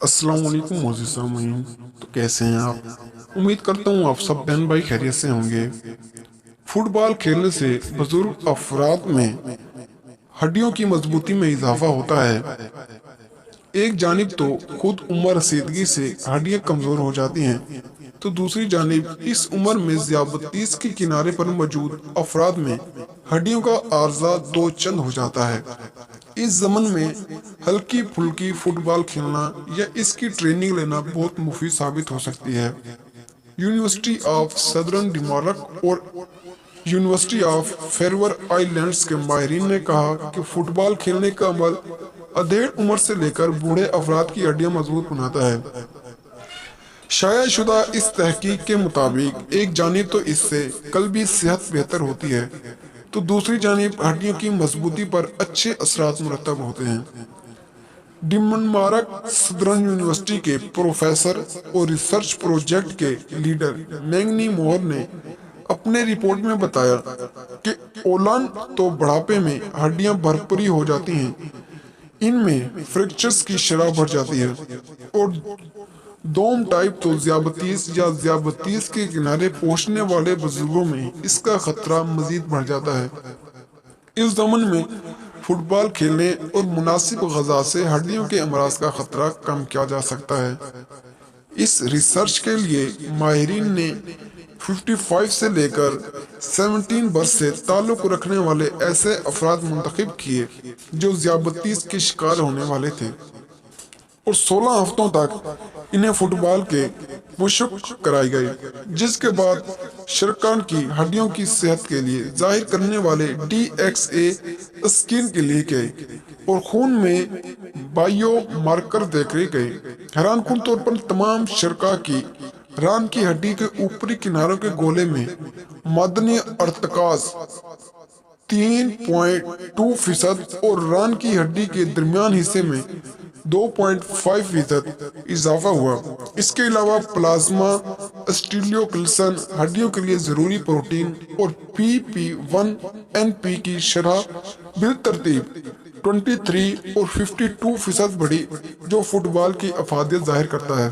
अस्सलाम वालेकुम मोअज़्ज़िज़ सामीन। तो कैसे हैं आप? उम्मीद करता हूँ आप सब बहन भाई खैरियत से होंगे। फुटबॉल खेलने से बुजुर्ग अफराद में हड्डियों की मजबूती में इजाफा होता है। एक जानिब तो खुद उम्र रसीदगी से हड्डियां कमजोर हो जाती हैं, तो दूसरी जानिब इस उम्र में ज़ियादतीस के किनारे पर मौजूद अफराद में हड्डियों का आर्जा दो चंद हो जाता है। इस जमन में हल्की फुल्की फुटबॉल खेलना या इसकी ट्रेनिंग लेना बहुत मुफीद साबित हो सकती है। यूनिवर्सिटी ऑफ सदर्न डिमार्क और यूनिवर्सिटी ऑफ फेरवर आइलैंड्स के माहिरीन ने कहा कि फुटबॉल खेलने का अमल अधेड़ उम्र से लेकर बूढ़े अफराद की हड्डियां मजबूत बनाता है। शाया शुदा इस तहकीक के मुताबिक एक जानिब तो इससे कल्बी सेहत बेहतर होती है, तो दूसरी जानिब हड्डियों की मजबूती पर अच्छे असरात मुरतब होते हैं। डिमनमार्क सदर्न यूनिवर्सिटी के प्रोफेसर और रिसर्च प्रोजेक्ट के लीडर मैंगनी मोहर ने अपने रिपोर्ट में बताया कि ओलान तो बुढ़ापे में हड्डियां भरपूरी हो जाती हैं, इनमें फ्रैक्चर्स की शरह बढ़ जाती है, और दोम टाइप तो ज़ियादतीस या ज़ियादतीस के किनारे पहुंचने वाले बुजुर्गों में इसका खतरा मजीद बढ़ जाता है। इस दमन में फुटबॉल खेलने और मुनासिब गजा से हड्डियों के अमराज का खतरा कम किया जा सकता है। इस रिसर्च के लिए माहिरीन ने 55 से लेकर 17 वर्ष से ताल्लुक रखने वाले ऐसे अफराद मुंतखब किए जो ज़ियादतीस के शिकार होने वाले थे, और 16 हफ्तों तक इन्हें फुटबॉल के मुशक कराई गई, जिसके बाद शरकान की हड्डियों की सेहत के लिए जाहिर करने वाले DXA स्किन के लिए गए और खून में बायो मार्कर देखे गए। हैरानकुन तौर पर तमाम शरका की रान की हड्डी के ऊपरी किनारों के गोले में मदनी अर्तकाज 3.2% और रान की हड्डी के दरमियान हिस्से में 2.5% इजाफा हुआ। इसके अलावा प्लाज्मा स्टीलियोक्लिसन हड्डियों के लिए जरूरी प्रोटीन और PP1NP की शरह बिलतरतीब 23 और 52% बढ़ी, जो फुटबॉल की अफादियत जाहिर करता है।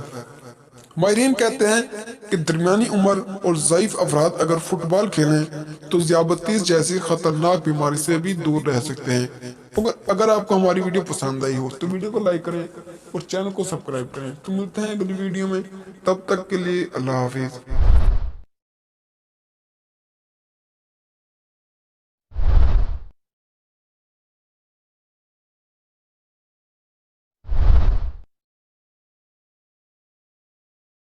माहिरीन कहते हैं कि दरमियानी उम्र और ज़ईफ अफराद अगर फुटबॉल खेलें तो ज़ियादतीस जैसी खतरनाक बीमारी से भी दूर रह सकते हैं। अगर आपको हमारी वीडियो पसंद आई हो तो वीडियो को लाइक करें और चैनल को सब्सक्राइब करें। तो मिलते हैं अगली वीडियो में, तब तक के लिए अल्लाह हाफिज।